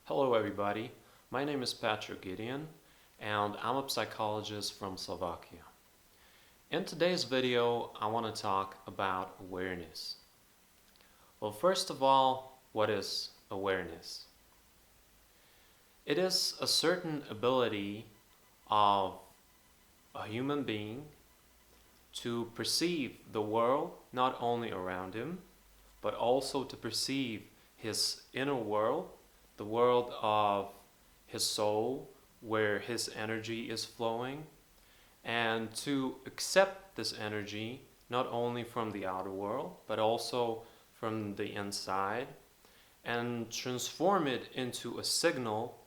Hello everybody, my name is Gedeon and I'm a psychologist from Slovakia. In today's video, I want to talk about awareness. Well, first of all, what is awareness? It is a certain ability of a human being to perceive the world not only around him, but also to perceive his inner world, the world of his soul, where his energy is flowing, and to accept this energy not only from the outer world, but also from the inside, and transform it into a signal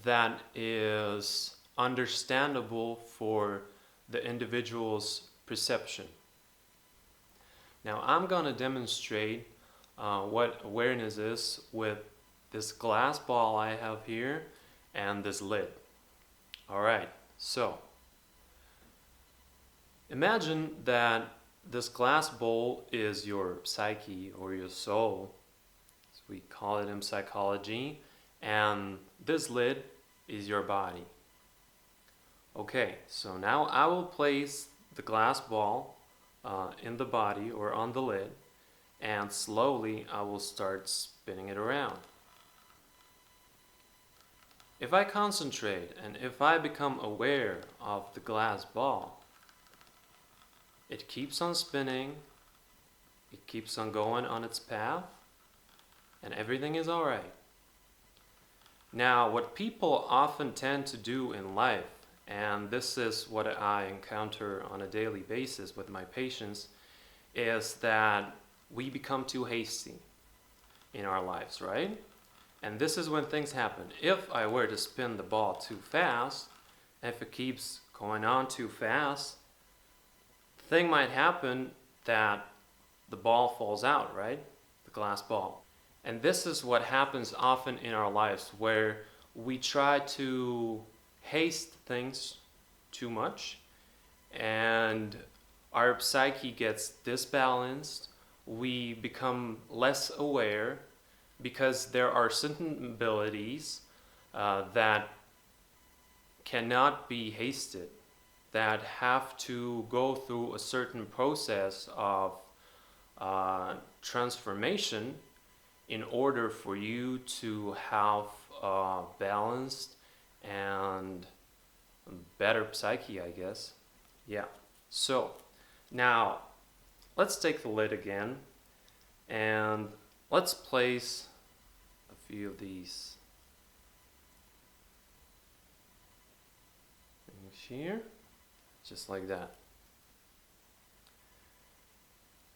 that is understandable for the individual's perception. Now, I'm going to demonstrate what awareness is with this glass ball I have here and this lid. Alright, so imagine that this glass bowl is your psyche or your soul, as we call it in psychology, and this lid is your body. Okay, so now I will place the glass ball in the body or on the lid, and slowly I will start spinning it around. If I concentrate and if I become aware of the glass ball, it keeps on spinning, it keeps on going on its path, and everything is alright. Now, what people often tend to do in life, and this is what I encounter on a daily basis with my patients, is that we become too hasty in our lives, right? And this is when things happen. If I were to spin the ball too fast, if it keeps going on too fast, the thing might happen that the ball falls out, right? The glass ball. And this is what happens often in our lives, where we try to haste things too much and our psyche gets disbalanced. We become less aware because there are certain abilities that cannot be hasted, that have to go through a certain process of transformation in order for you to have a balanced and better psyche, I guess. Yeah. So now let's take the lid again and let's place a few of these things here, just like that.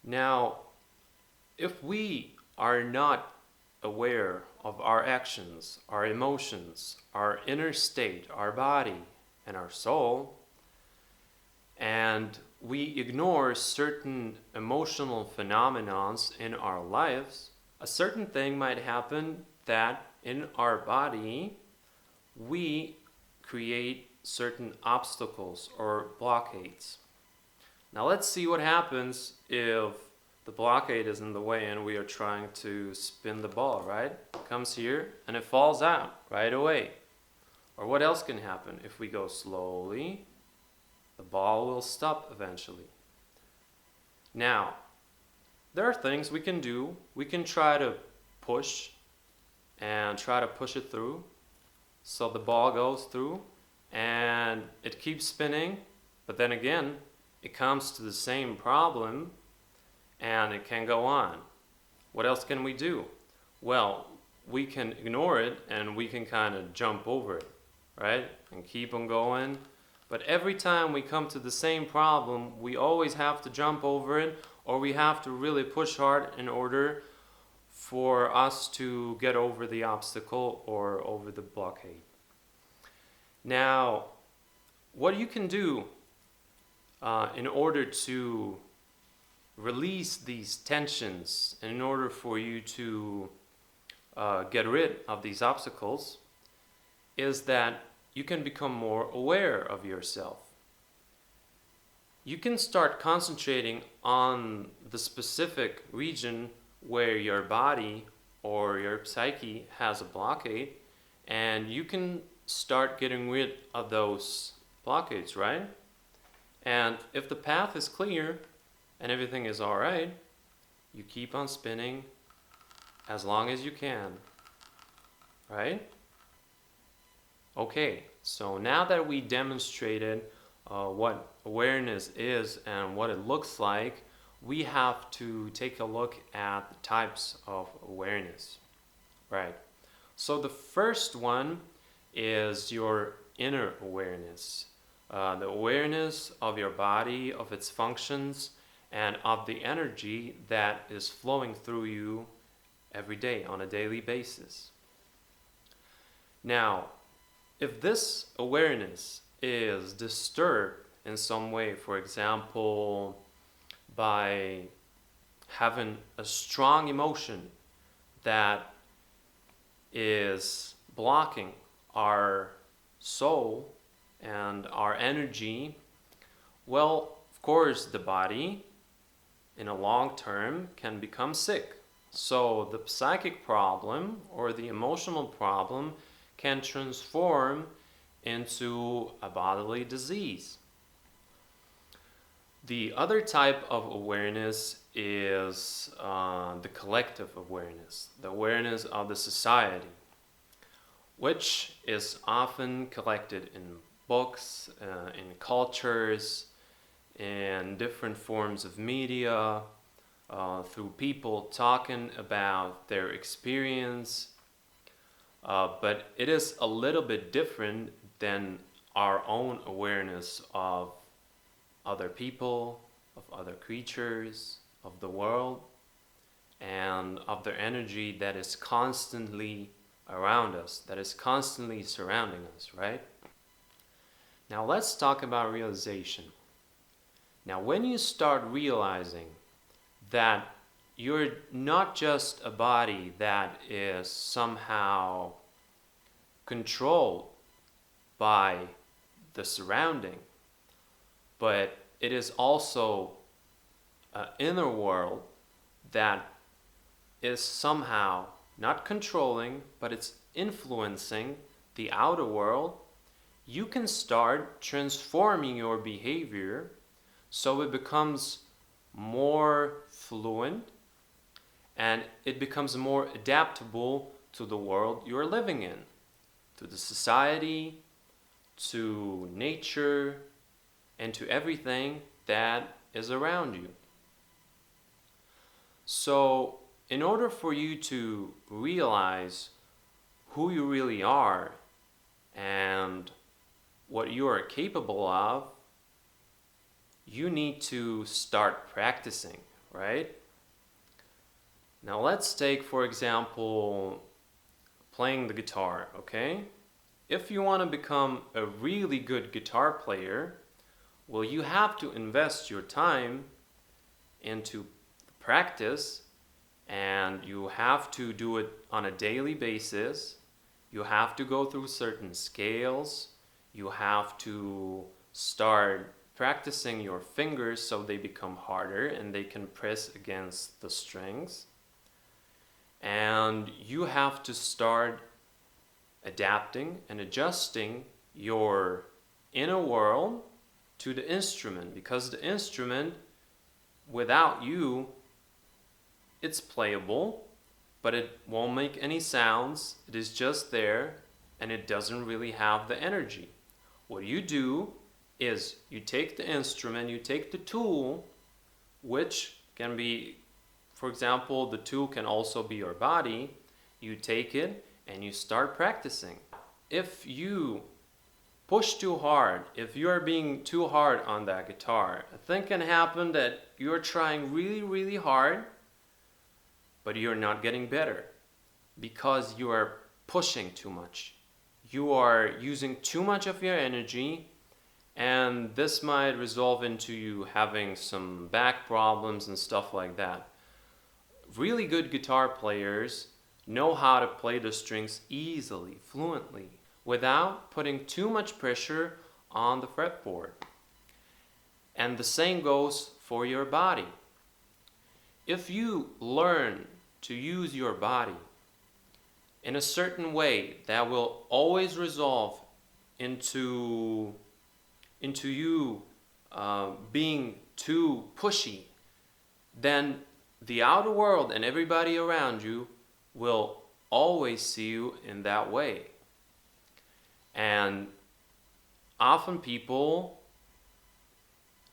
Now, if we are not aware of our actions, our emotions, our inner state, our body, and our soul, and we ignore certain emotional phenomena in our lives, a certain thing might happen that in our body we create certain obstacles or blockades. Now let's see what happens if the blockade is in the way and we are trying to spin the ball, right? It comes here and it falls out right away. Or what else can happen? If we go slowly, the ball will stop eventually. Now, there are things we can do. We can try to push and try to push it through so the ball goes through and it keeps spinning, but then again, it comes to the same problem and it can go on. What else can we do? Well, we can ignore it and we can kind of jump over it, right? And keep on going. But every time we come to the same problem, we always have to jump over it, or we have to really push hard in order for us to get over the obstacle or over the blockade. Now, what you can do in order to release these tensions and in order for you to get rid of these obstacles is that you can become more aware of yourself. You can start concentrating on the specific region where your body or your psyche has a blockade, and you can start getting rid of those blockades, right? And if the path is clear and everything is all right, you keep on spinning as long as you can, right? Okay, so now that we demonstrated what awareness is and what it looks like, we have to take a look at the types of awareness, right? So the first one is your inner awareness, the awareness of your body, of its functions, and of the energy that is flowing through you every day on a daily basis. Now, if this awareness is disturbed in some way, for example, by having a strong emotion that is blocking our soul and our energy, well, of course, the body in a long term can become sick. So the psychic problem or the emotional problem can transform into a bodily disease. The other type of awareness is the collective awareness, the awareness of the society, which is often collected in books, in cultures, in different forms of media, through people talking about their experience. But it is a little bit different than our own awareness of other people, of other creatures, of the world, and of their energy that is constantly around us, that is constantly surrounding us, right? Now let's talk about realization. Now when you start realizing that you're not just a body that is somehow controlled by the surrounding, but it is also an inner world that is somehow not controlling, but it's influencing the outer world, you can start transforming your behavior so it becomes more fluent and it becomes more adaptable to the world you're living in, to the society, to nature, and to everything that is around you. So, in order for you to realize who you really are and what you are capable of, you need to start practicing, right? Now let's take, for example, playing the guitar, okay? If you want to become a really good guitar player, well, you have to invest your time into practice, and you have to do it on a daily basis. You have to go through certain scales. You have to start practicing your fingers so they become harder and they can press against the strings. And you have to start adapting and adjusting your inner world to the instrument, because the instrument, without you, it's playable, but it won't make any sounds. It is just there and it doesn't really have the energy. What you do is you take the instrument, you take the tool, which can be, for example, the tool can also be your body. You take it and you start practicing. If you push too hard, if you are being too hard on that guitar, a thing can happen that you're trying really, really hard, but you're not getting better because you are pushing too much. You are using too much of your energy, and this might resolve into you having some back problems and stuff like that. Really good guitar players know how to play the strings easily, fluently, without putting too much pressure on the fretboard. And the same goes for your body. If you learn to use your body in a certain way that will always resolve into you being too pushy, then the outer world and everybody around you will always see you in that way. And often people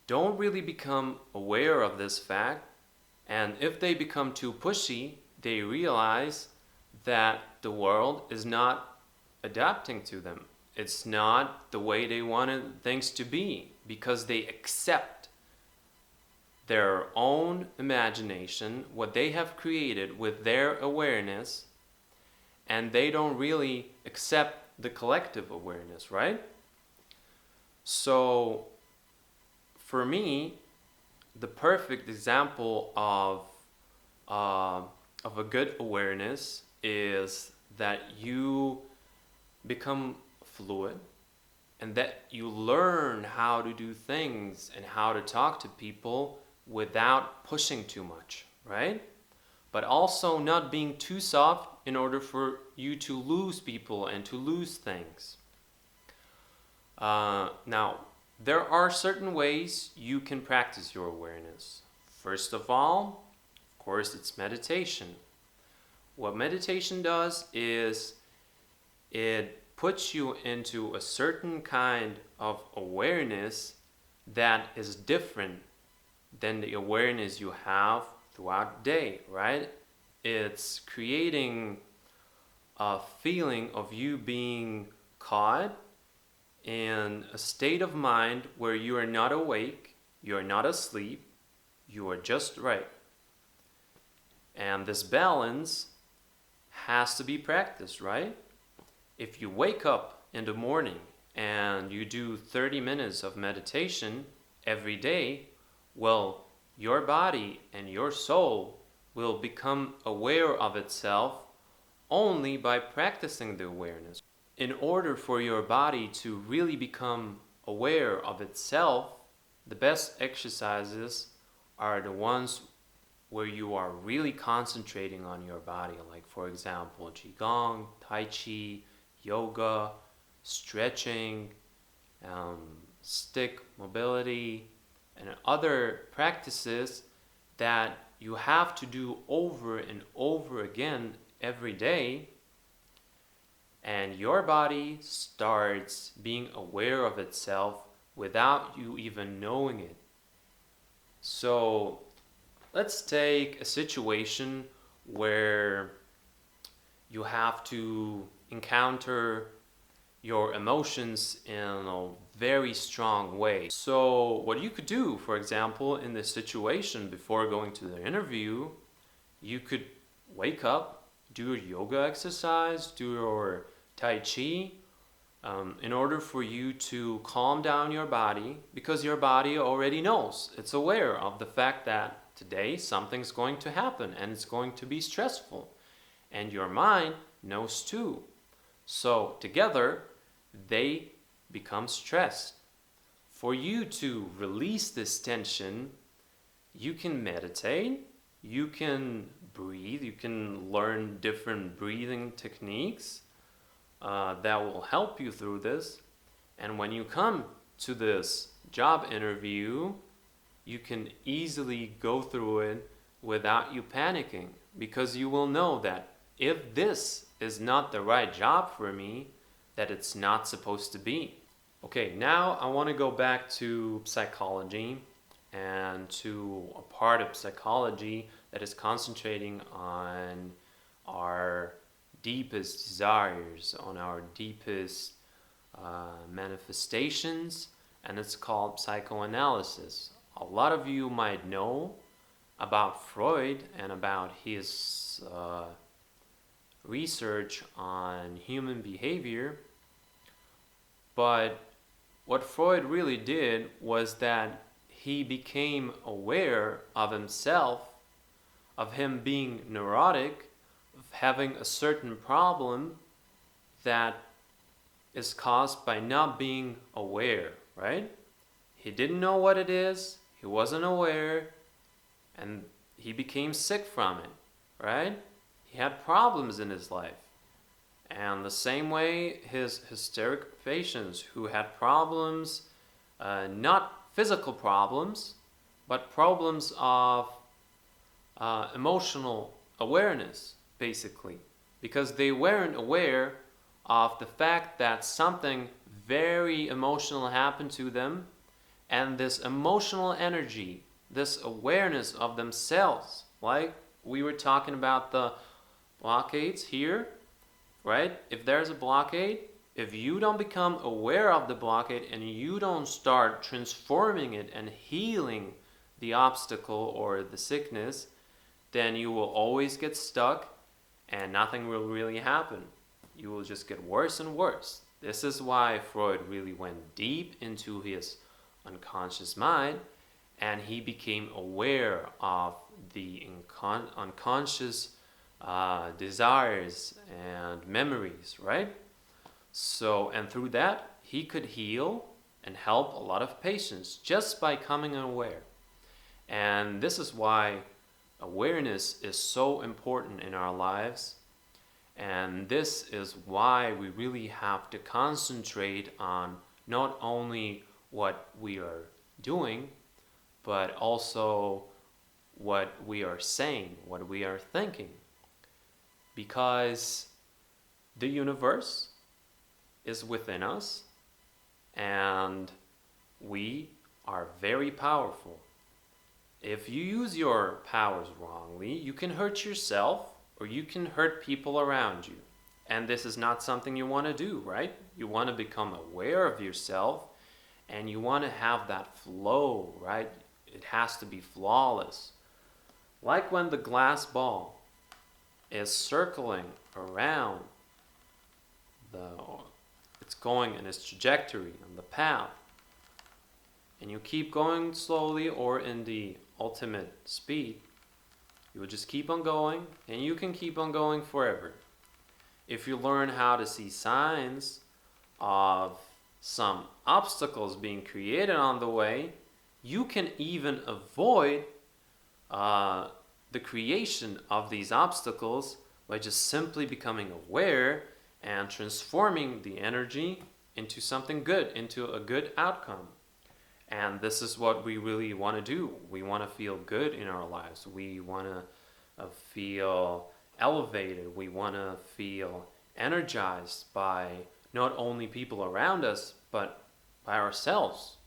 don't really become aware of this fact, and if they become too pushy, they realize that the world is not adapting to them. It's not the way they wanted things to be, because they accept their own imagination, what they have created with their awareness, and they don't really accept the collective awareness, right? So for me, the perfect example of a good awareness is that you become fluid and that you learn how to do things and how to talk to people without pushing too much, right? But also not being too soft in order for you to lose people and to lose things. Now, there are certain ways you can practice your awareness. First of all, of course, it's meditation. What meditation does is it puts you into a certain kind of awareness that is different than the awareness you have throughout the day, right? It's creating a feeling of you being caught in a state of mind where you are not awake, you are not asleep, you are just right. And this balance has to be practiced, right? If you wake up in the morning and you do 30 minutes of meditation every day, well, your body and your soul will become aware of itself only by practicing the awareness. In order for your body to really become aware of itself, the best exercises are the ones where you are really concentrating on your body, like for example, Qigong, Tai Chi, yoga, stretching, stick mobility, and other practices that you have to do over and over again every day, and your body starts being aware of itself without you even knowing it. So let's take a situation where you have to encounter your emotions in a very strong way. So what you could do, for example, in this situation before going to the interview, you could wake up, do your yoga exercise, do your Tai Chi, in order for you to calm down your body, because your body already knows. It's aware of the fact that today something's going to happen and it's going to be stressful. And your mind knows too. So together, they become stressed. For you to release this tension, you can meditate, you can breathe, you can learn different breathing techniques that will help you through this. And when you come to this job interview, you can easily go through it without you panicking, because you will know that if this is not the right job for me, that it's not supposed to be. Okay, now I want to go back to psychology and to a part of psychology that is concentrating on our deepest desires, on our deepest manifestations, and it's called psychoanalysis. A lot of you might know about Freud and about his research on human behavior, but what Freud really did was that he became aware of himself, of him being neurotic, of having a certain problem that is caused by not being aware, right? He didn't know what it is, he wasn't aware, and he became sick from it, right? He had problems in his life. And the same way, his hysteric patients who had problems, not physical problems, but problems of emotional awareness, basically, because they weren't aware of the fact that something very emotional happened to them, and this emotional energy, this awareness of themselves, like we were talking about the blockades here, right? If there's a blockade, if you don't become aware of the blockade and you don't start transforming it and healing the obstacle or the sickness, then you will always get stuck and nothing will really happen. You will just get worse and worse. This is why Freud really went deep into his unconscious mind, and he became aware of the unconscious desires and memories, right? So, and through that, he could heal and help a lot of patients just by becoming aware. And this is why awareness is so important in our lives. And this is why we really have to concentrate on not only what we are doing, but also what we are saying, what we are thinking. Because the universe is within us, and we are very powerful. If you use your powers wrongly, you can hurt yourself or you can hurt people around you. And this is not something you want to do, right? You want to become aware of yourself and you want to have that flow, right? It has to be flawless. Like when the glass ball is circling around it's going in its trajectory on the path, and you keep going slowly or in the ultimate speed, you will just keep on going, and you can keep on going forever. If you learn how to see signs of some obstacles being created on the way, you can even avoid the creation of these obstacles by just simply becoming aware and transforming the energy into something good, into a good outcome. And this is what we really want to do. We want to feel good in our lives. We want to feel elevated. We want to feel energized by not only people around us, but by ourselves.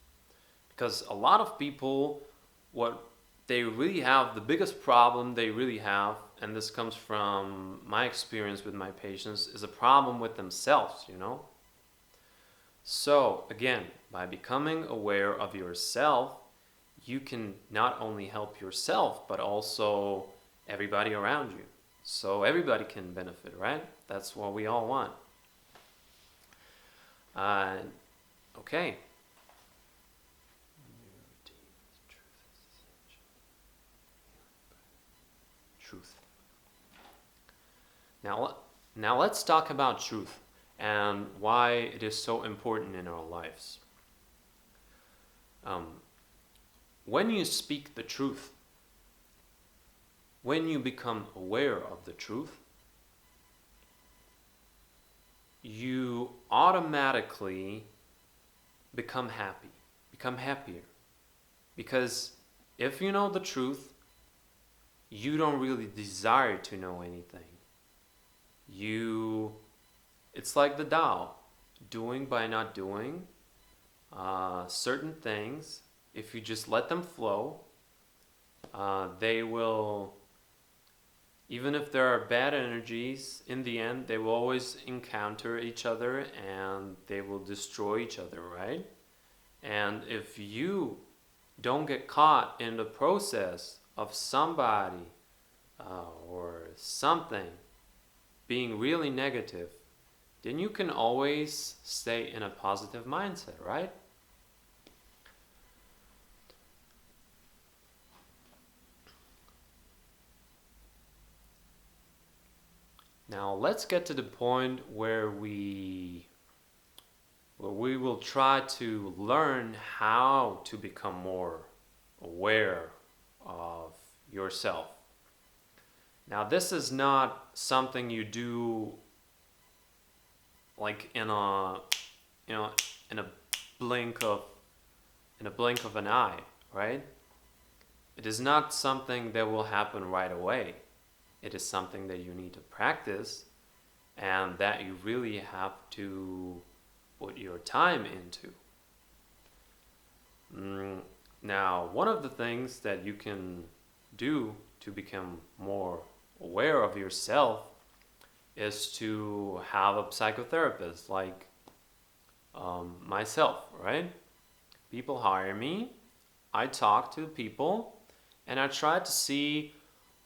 Because a lot of people, what they really have, the biggest problem they really have, and this comes from my experience with my patients, is a problem with themselves, you know? So, again, by becoming aware of yourself, you can not only help yourself, but also everybody around you. So everybody can benefit, right? That's what we all want. Okay. Truth. Now let's talk about truth and why it is so important in our lives. When you speak the truth, when you become aware of the truth, you automatically become happier. Because if you know the truth, you don't really desire to know anything. It's like the Tao, doing by not doing certain things. If you just let them flow, they will, even if there are bad energies, in the end, they will always encounter each other and they will destroy each other, right? And if you don't get caught in the process of somebody or something being really negative, then you can always stay in a positive mindset, right? Now let's get to the point where we will try to learn how to become more aware of yourself. Now this is not something you do like in a you know in a blink of an eye, right? It is not something that will happen right away. It is something that you need to practice and that you really have to put your time into. Now, one of the things that you can do to become more aware of yourself is to have a psychotherapist like myself, right? People hire me, I talk to people, and I try to see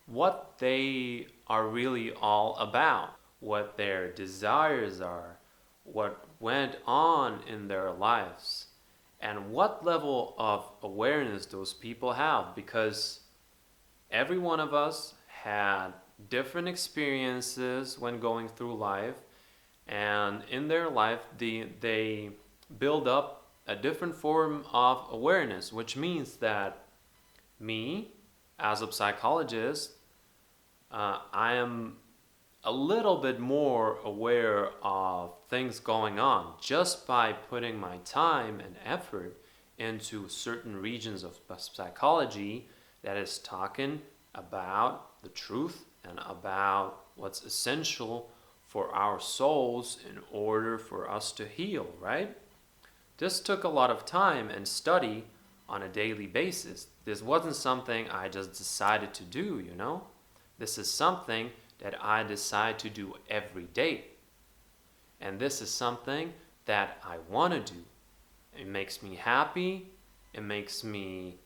what they are really all about, what their desires are, what went on in their lives, and what level of awareness those people have, because every one of us had different experiences when going through life, and in their life they build up a different form of awareness, which means that me, as a psychologist, I am a little bit more aware of things going on just by putting my time and effort into certain regions of psychology that is talking about the truth and about what's essential for our souls in order for us to heal, right? This took a lot of time and study on a daily basis. This wasn't something I just decided to do, you know? This is something that I decide to do every day. And this is something that I want to do. It makes me happy. It makes me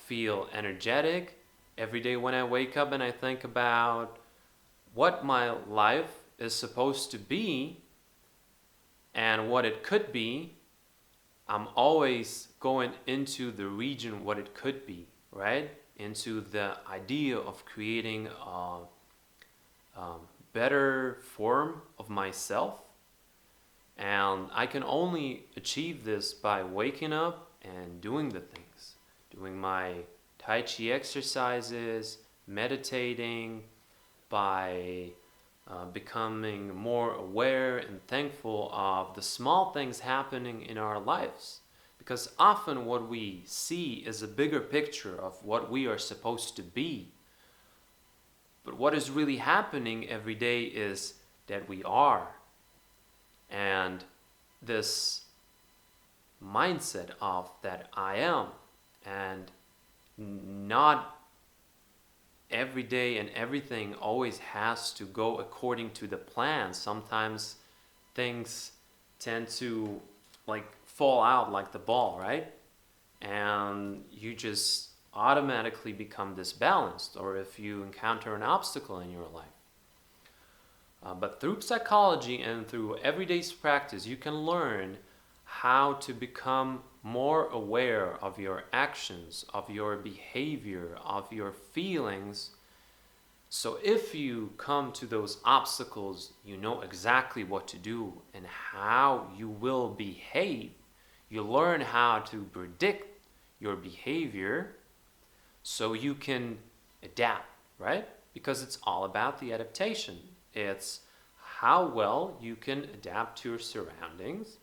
feel energetic. Every day when I wake up and I think about what my life is supposed to be and what it could be, I'm always going into the region what it could be, right? Into the idea of creating a better form of myself. And I can only achieve this by waking up and doing the things, doing my Tai Chi exercises, meditating, by becoming more aware and thankful of the small things happening in our lives. Because often what we see is a bigger picture of what we are supposed to be. But what is really happening every day is that we are. And this mindset of that I am, and not every day and everything always has to go according to the plan. Sometimes things tend to fall out like the ball, right? And you just automatically become disbalanced, or if you encounter an obstacle in your life. But through psychology and through everyday practice, you can learn how to become more aware of your actions, of your behavior, of your feelings. So if you come to those obstacles, you know exactly what to do and how you will behave. You learn how to predict your behavior so you can adapt, right? Because it's all about the adaptation. It's how well you can adapt to your surroundings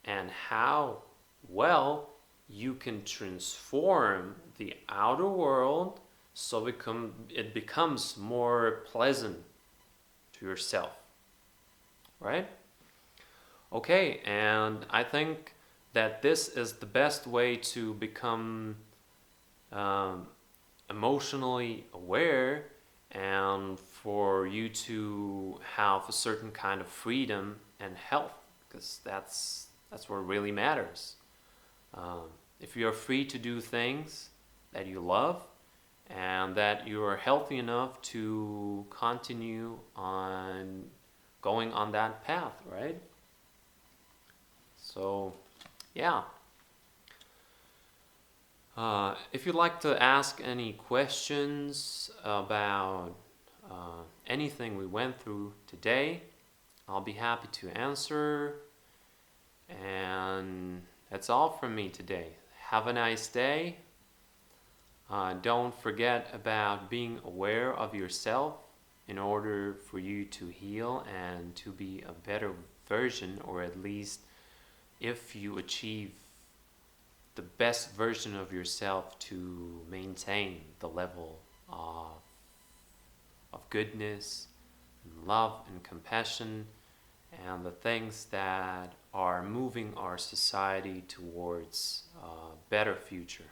and how well you can transform the outer world so it becomes more pleasant to yourself, right? Okay, and I think that this is the best way to become emotionally aware and for you to have a certain kind of freedom and health, because that's what really matters. If you're free to do things that you love and that you are healthy enough to continue on going on that path, right? So, yeah. If you'd like to ask any questions about anything we went through today, I'll be happy to answer. And that's all from me today. Have a nice day. Don't forget about being aware of yourself in order for you to heal and to be a better version, or at least if you achieve the best version of yourself, to maintain the level of goodness and love and compassion and the things that are moving our society towards a better future.